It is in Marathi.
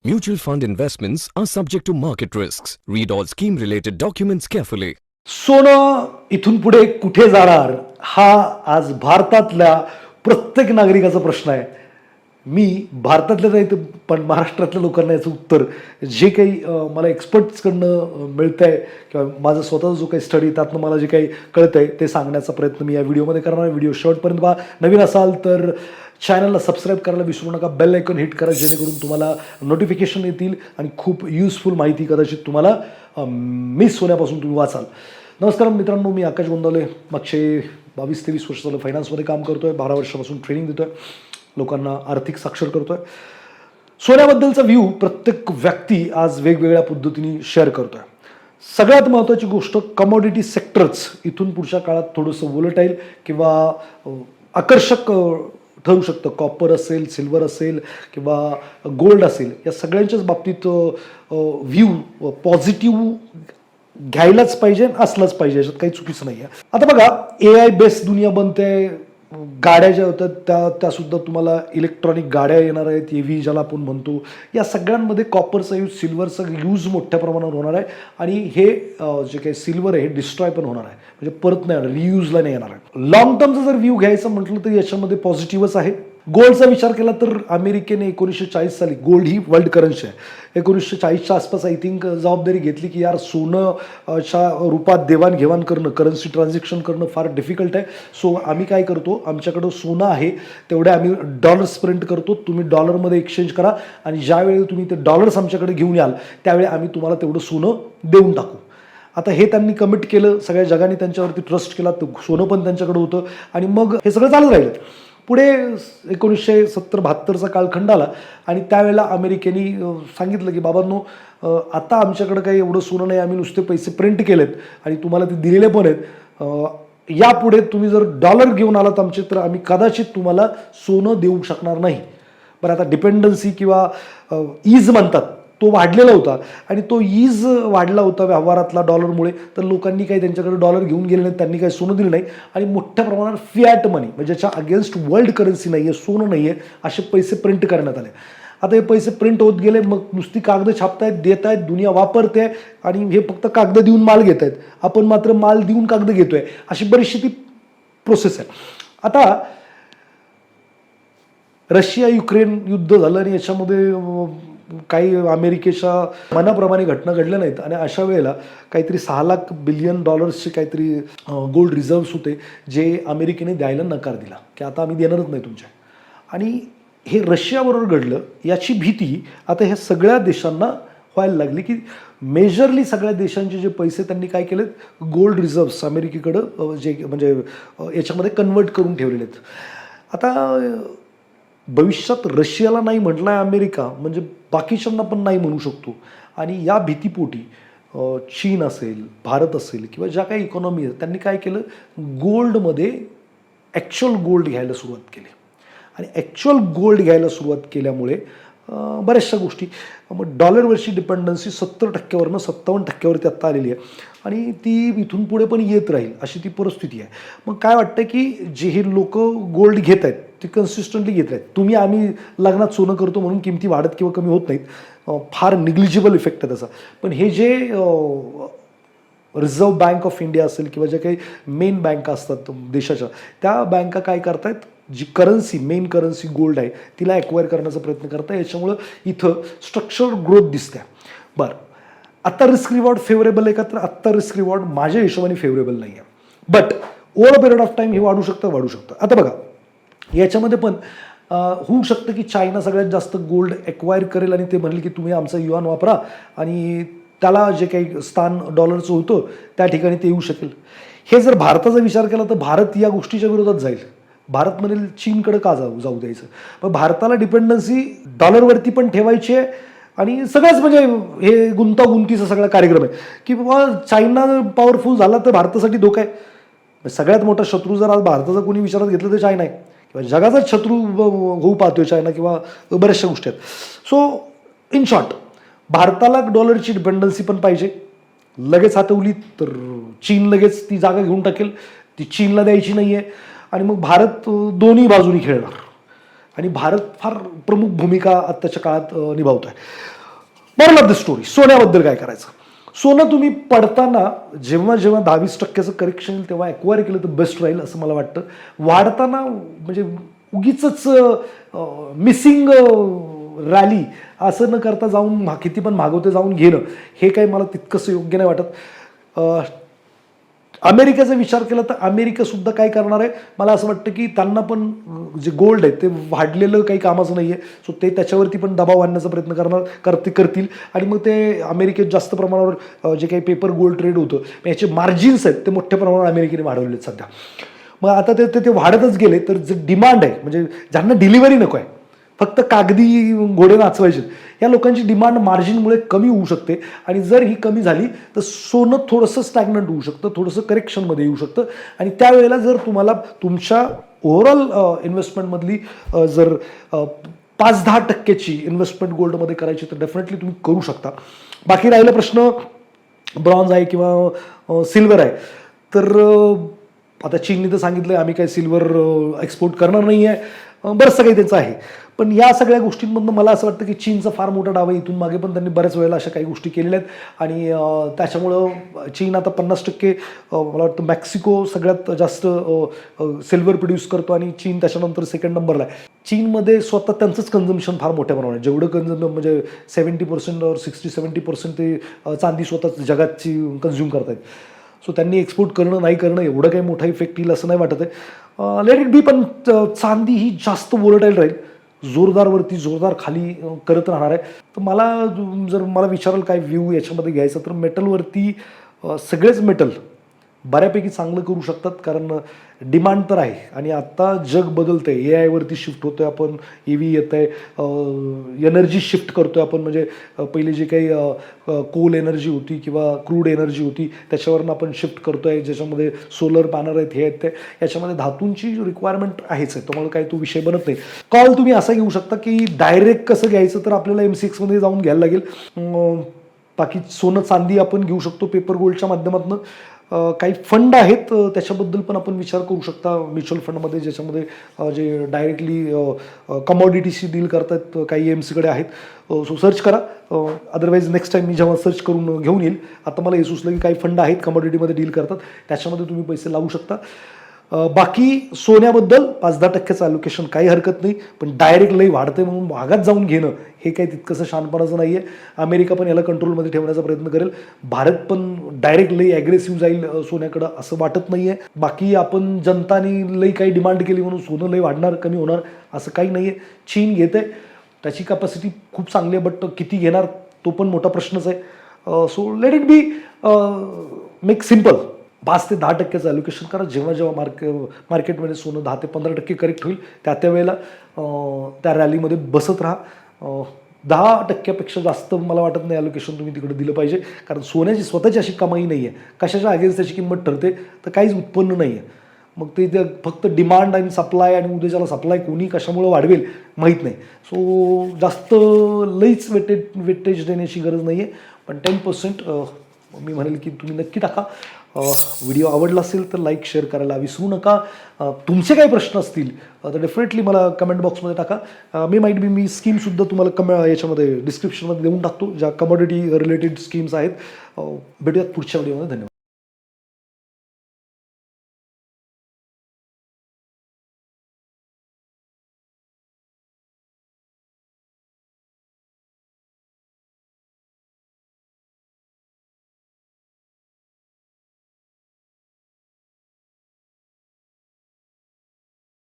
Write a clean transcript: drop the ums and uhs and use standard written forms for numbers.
Mutual fund investments are subject to market risks. Read all scheme related documents carefully. सोनं इथून पुढे कुठे जाणार हा आज भारतातल्या प्रत्येक नागरिकाचा प्रश्न आहे. मी भारतातल्या नाही तर पण महाराष्ट्रातल्या लोकांना याचं उत्तर जे काही मला एक्सपर्ट्सकडनं मिळतं आहे किंवा माझा स्वतःचा जो काही स्टडी त्यातनं मला जे काही कळतं आहे ते सांगण्याचा प्रयत्न मी या व्हिडिओमध्ये करणार आहे. व्हिडिओ शेवटपर्यंत पहा. नवीन असाल तर चॅनलला सबस्क्राईब करायला विसरू नका. बेल आयकॉन हिट करा जेणेकरून तुम्हाला नोटिफिकेशन येतील आणि खूप युजफुल माहिती कदाचित तुम्हाला मिस होण्यापासून तुम्ही वाचाल. नमस्कार मित्रांनो, मी आकाश गोंदावले. मागचे 22-23 वर्ष झालं फायनान्समध्ये काम करतो आहे. 12 वर्षापासून ट्रेनिंग देतो आहे, लोकांना आर्थिक साक्षर करतो आहे. सोन्याबद्दलचा व्ह्यू प्रत्येक व्यक्ती आज वेगवेगळ्या पद्धतीने शेअर करतो आहे. सगळ्यात महत्त्वाची गोष्ट, कमोडिटी सेक्टरच इथून पुढच्या काळात थोडंसं वोलेटाईल किंवा आकर्षक ठरू शकतं. कॉपर असेल, सिल्वर असेल किंवा गोल्ड असेल, या सगळ्यांच्याच बाबतीत व्ह्यू पॉझिटिव्ह घ्यायलाच पाहिजे, असलाच पाहिजे, याच्यात काही चुकीचं नाही आहे. आता बघा, AI बेस्ड दुनिया बनते. गाड्या ज्या होतात त्या सुद्धा तुम्हाला इलेक्ट्रॉनिक गाड्या येणार आहेत, EV ज्याला आपण म्हणतो. या सगळ्यांमध्ये कॉपरचा यूज, सिल्वरचा यूज मोठ्या प्रमाणावर होणार आहे आणि हे जे काही सिल्वर आहे हे डिस्ट्रॉय पण होणार आहे, म्हणजे परत नाही येणार, रियूजला नाही येणार आहे. लॉंग टर्मचा जर व्ह्यू घ्यायचं म्हटलं तर याच्यामध्ये पॉझिटिव्हच आहे. गोल्डचा विचार केला तर अमेरिकेने 1940 साली, गोल्ड ही वर्ल्ड करन्सी आहे, 1940च्या आसपास आय थिंक जबाबदारी घेतली की यार सोनंच्या रूपात देवाणघेवाण करणं, करन्सी ट्रान्झॅक्शन करणं फार डिफिकल्ट आहे. सो आम्ही काय करतो, आमच्याकडं सोनं आहे तेवढे आम्ही डॉलर्स प्रिंट करतो, तुम्ही डॉलरमध्ये एक्सचेंज करा आणि ज्यावेळी तुम्ही ते डॉलर्स आमच्याकडे घेऊन याल त्यावेळी आम्ही तुम्हाला तेवढं सोनं देऊन टाकू. आता हे त्यांनी कमिट केलं, सगळ्या जगाने त्यांच्यावरती ट्रस्ट केला, तर सोनं पण त्यांच्याकडे होतं आणि मग हे सगळं चालू राहिलं. पुढे 1970-72चा कालखंड आला आणि त्यावेळेला अमेरिकेने सांगितलं की बाबांनो, आता आमच्याकडे काही एवढं सोनं नाही, आम्ही नुसते पैसे प्रिंट केलेत आणि तुम्हाला ते दिलेले पण आहेत. यापुढे तुम्ही जर डॉलर घेऊन आलात आमचे तर आम्ही कदाचित तुम्हाला सोनं देऊ शकणार नाही. बरं, आता डिपेंडन्सी किंवा ईज म्हणतात तो वाढलेला होता आणि तो ईज वाढला होता व्यवहारातला डॉलरमुळे, तर लोकांनी काही त्यांच्याकडे डॉलर घेऊन गेले नाहीत, त्यांनी काही सोनं दिलं नाही आणि मोठ्या प्रमाणात फिॲट मनी, म्हणजे ज्याच्या अगेन्स्ट वर्ल्ड करन्सी नाही आहे, सोनं नाही आहे, असे पैसे प्रिंट करण्यात आले. आता हे पैसे प्रिंट होत गेले, मग नुसती कागद छापतायत, देत आहेत, दुनिया वापरते आणि हे फक्त कागद देऊन माल घेत आहेत, आपण मात्र माल देऊन कागद घेतोय, अशी बरीचशी ती प्रोसेस आहे. आता रशिया युक्रेन युद्ध झालं आणि याच्यामध्ये काही अमेरिकेच्या मनाप्रमाणे घटना घडल्या नाहीत आणि अशा वेळेला काहीतरी 6 लाख बिलियन डॉलर्सचे काहीतरी गोल्ड रिझर्व्स होते, जे अमेरिकेने द्यायला नकार दिला की आता आम्ही देणारच नाही तुमच्या. आणि हे रशियाबरोबर घडलं, याची भीती आता ह्या सगळ्या देशांना व्हायला लागली की मेजरली सगळ्या देशांचे जे पैसे त्यांनी काय केलेत, गोल्ड रिझर्व्स अमेरिकेकडं जे म्हणजे याच्यामध्ये कन्वर्ट करून ठेवलेले आहेत. आता भविष्यात रशियाला नाही म्हटलं आहे अमेरिका, म्हणजे बाकीच्यांना पण नाही म्हणू शकतो. आणि या भीतीपोटी चीन असेल, भारत असेल किंवा ज्या काही इकॉनॉमी आहेत त्यांनी काय केलं, गोल्डमध्ये ॲक्च्युअल गोल्ड घ्यायला सुरुवात केली आणि ॲक्च्युअल गोल्ड घ्यायला सुरुवात केल्यामुळे बऱ्याचशा गोष्टी, मग डॉलरवरची डिपेंडन्सी 70%वरनं 57%वरती आत्ता आलेली आहे आणि ती इथून पुढे पण येत राहील अशी ती परिस्थिती आहे. मग काय वाटतं की जे हे लोक गोल्ड घेत आहेत ते कन्सिस्टंटली घेत आहेत. तुम्ही आम्ही लग्नात सोनं करतो म्हणून किमती वाढत किंवा कमी होत नाहीत, फार निग्लिजिबल इफेक्ट आहे त्याचा. पण हे जे रिझर्व्ह बँक ऑफ इंडिया असेल किंवा ज्या काही मेन बँका असतात देशाच्या, त्या बँका काय करतायत, जी करन्सी, मेन करन्सी गोल्ड आहे तिला ॲक्वायर करण्याचा प्रयत्न करताय. याच्यामुळं इथं स्ट्रक्चरल ग्रोथ दिसते. बरं, आत्ता रिस्क रिवॉर्ड फेवरेबल आहे का, तर आत्ता रिस्क रिवॉर्ड माझ्या हिशोबाने फेवरेबल नाही आहे. But over a period of time हे वाढू शकतं. आता बघा, याच्यामध्ये पण होऊ शकतं की चायना सगळ्यात जास्त गोल्ड ॲक्वायर करेल आणि ते म्हणेल की तुम्ही आमचा युआन वापरा आणि त्याला जे काही स्थान डॉलरचं होतं त्या ठिकाणी ते येऊ शकेल. हे जर भारताचा विचार केला तर भारत या गोष्टीच्या विरोधात जाईल. भारत म्हणेल चीनकडे का जाऊ द्यायचं. पण भारताला डिपेंडन्सी डॉलरवरती पण ठेवायची आहे आणि सगळ्याच म्हणजे हे गुंतागुंतीचा सगळा कार्यक्रम आहे की बाबा चायना पॉवरफुल झाला तर भारतासाठी धोका आहे. सगळ्यात मोठा शत्रू जर आज भारताचा कोणी विचारात घेतलं तर चायना आहे किंवा जगाचाच शत्रू होऊ पाहतोय चायना किंवा बऱ्याचशा गोष्टी आहेत. सो इन शॉर्ट, भारताला डॉलरची डिपेंडन्सी पण पाहिजे. लगेच हातवली तर चीन लगेच ती जागा घेऊन टाकेल, ती चीनला द्यायची नाही आहे आणि मग भारत दोन्ही बाजूनी खेळणार. आणि भारत फार प्रमुख भूमिका आत्ताच्या काळात निभावतो आहे. मॉरल ऑफ द स्टोरी, सोन्याबद्दल काय करायचं. सोनं तुम्ही पडताना जेव्हा जेव्हा 10-20% करेक्शन येईल तेव्हा ॲक्वायर केलं तर बेस्ट राहील असं मला वाटतं. वाढताना म्हणजे उगीच मिसिंग रॅली असं न करता जाऊन किती पण मागवते जाऊन घेणं हे काही मला तितकंसं योग्य नाही वाटत. अमेरिकेचा विचार केला तर अमेरिकासुद्धा काय करणार आहे, मला असं वाटतं की त्यांना पण जे गोल्ड आहे ते वाढलेलं काही कामाचं नाही आहे. सो ते त्याच्यावरती पण दबाव आणण्याचा प्रयत्न करतील आणि मग ते अमेरिकेत जास्त प्रमाणावर जे काही पेपर गोल्ड ट्रेड होतं याचे मार्जिन्स आहेत ते मोठ्या प्रमाणावर अमेरिकेने वाढवले आहेत सध्या. मग आता ते वाढतच गेले तर जे डिमांड आहे म्हणजे ज्यांना डिलिव्हरी नको आहे, फक्त कागदी घोडे नाचवायचे, या लोकांची डिमांड मार्जिनमुळे कमी होऊ शकते आणि जर ही कमी झाली तर सोनं थोडंसं स्टॅग्नंट होऊ शकतं, थोडंसं करेक्शनमध्ये येऊ शकतं. आणि त्यावेळेला जर तुम्हाला तुमच्या ओव्हरऑल इन्व्हेस्टमेंटमधली जर 5-10% इन्व्हेस्टमेंट गोल्डमध्ये करायची तर डेफिनेटली तुम्ही करू शकता. बाकी राहिला प्रश्न ब्रॉन्झ आहे किंवा सिल्वर आहे, तर आता चीनने तर सांगितलं आम्ही काय सिल्वर एक्सपोर्ट करणार नाही आहे, बरंचसं काही त्याचं आहे. पण या सगळ्या गोष्टींमधून मला असं वाटतं की चीनचा फार मोठा डाव आहे. इथून मागे पण त्यांनी बऱ्याच वेळेला अशा काही गोष्टी केलेल्या आहेत आणि त्याच्यामुळं चीन आता 50% मला वाटतं मेक्सिको सगळ्यात जास्त सिल्वर प्रोड्यूस करतो आणि चीन त्याच्यानंतर सेकंड नंबरला आहे. चीनमध्ये स्वतः त्यांचंच कन्झम्पशन फार मोठ्या प्रमाणात, जेवढं म्हणजे 70% और 60-70% ते चांदी स्वतः जगाची कन्झ्युम करतायत. सो त्यांनी एक्सपोर्ट करणं नाही करणं एवढं काही मोठा इफेक्ट येईल असं नाही वाटत आहे. Let it be. पण चांदी ही जास्त वोलेटाईल राहील, जोरदार खाली करत राहणार आहे. तर जर मला विचाराल काय व्ह्यू याच्यामध्ये घ्यायचं तर मेटलवरती सगळेच मेटल बऱ्यापैकी चांगलं करू शकतात, कारण डिमांड तर आहे आणि आत्ता जग बदलतं आहे. AI शिफ्ट होतो आहे आपण, EV येतं आहे, एनर्जी शिफ्ट करतो आहे आपण. म्हणजे पहिले जे काही कोल एनर्जी होती किंवा क्रूड एनर्जी होती त्याच्यावरून आपण शिफ्ट करतो आहे, ज्याच्यामध्ये सोलर पॅनल आहेत, हे आहेत ते. याच्यामध्ये धातूंची रिक्वायरमेंट आहेच आहे, तुम्हाला काही तो विषय बनत नाही. कॉल तुम्ही असा घेऊ शकता की डायरेक्ट कसं घ्यायचं तर आपल्याला MCX जाऊन घ्यायला लागेल. बाकी सोनं चांदी आपण घेऊ शकतो पेपर गोल्डच्या माध्यमातून. काही फंड आहेत त्याच्याबद्दल पण आपण विचार करू शकता, म्युच्युअल फंडमध्ये ज्याच्यामध्ये जे डायरेक्टली कमॉडिटीशी डील करतात काही EMCकडे आहेत. सो सर्च करा. अदरवाईज नेक्स्ट टाईम मी जेव्हा सर्च करून घेऊन येईल. आता मला हे सुचलं की काही फंड आहेत कमॉडिटीमध्ये डील करतात, त्याच्यामध्ये तुम्ही पैसे लावू शकता. बाकी सोन्याबद्दल 5-10% ॲलोकेशन काही हरकत नाही, पण डायरेक्ट लई वाढते म्हणून भागात जाऊन घेणं हे काही तितकंसं शहाणपणाचं नाही आहे. अमेरिका पण याला कंट्रोलमध्ये ठेवण्याचा प्रयत्न करेल. भारत पण डायरेक्ट लई ॲग्रेसिव्ह जाईल सोन्याकडं असं वाटत नाही आहे. बाकी आपण जनतानी लई काही डिमांड केली म्हणून सोनं लई वाढणार कमी होणार असं काही नाही आहे. चीन घेत आहे, त्याची कॅपॅसिटी खूप चांगली आहे, बट किती घेणार तो पण मोठा प्रश्नच आहे. So let it be. Make simple. 5-10% allocation करा. जेव्हा मार्केटमध्ये सोनं 10-15% करेक्ट होईल त्यावेळेला त्या रॅलीमध्ये बसत राहा. 10% जास्त मला वाटत नाही ॲलोकेशन तुम्ही तिकडे दिलं पाहिजे, कारण सोन्याची स्वतःची अशी कमाई नाही आहे. कशाच्या अगेन्स्ट त्याची किंमत ठरते तर काहीच उत्पन्न नाही आहे. मग ते फक्त डिमांड आणि सप्लाय आणि उद्याच्याला सप्लाय कोणी कशामुळे वाढवेल माहीत नाही. सो जास्त लईच वेटेज देण्याची गरज नाही आहे, पण 10% मी म्हणेल की तुम्ही नक्की टाका. व्हिडिओ आवडला असेल तर लाईक शेअर करायला विसरू नका. तुमचे काही प्रश्न असतील तर डेफिनेटली मला कमेंट बॉक्समध्ये टाका. मी स्कीमसुद्धा तुम्हाला याच्यामध्ये डिस्क्रिप्शनमध्ये देऊन टाकतो, ज्या कमॉडिटी रिलेटेड स्कीम्स आहेत. भेटूयात पुढच्या व्हिडिओमध्ये. धन्यवाद.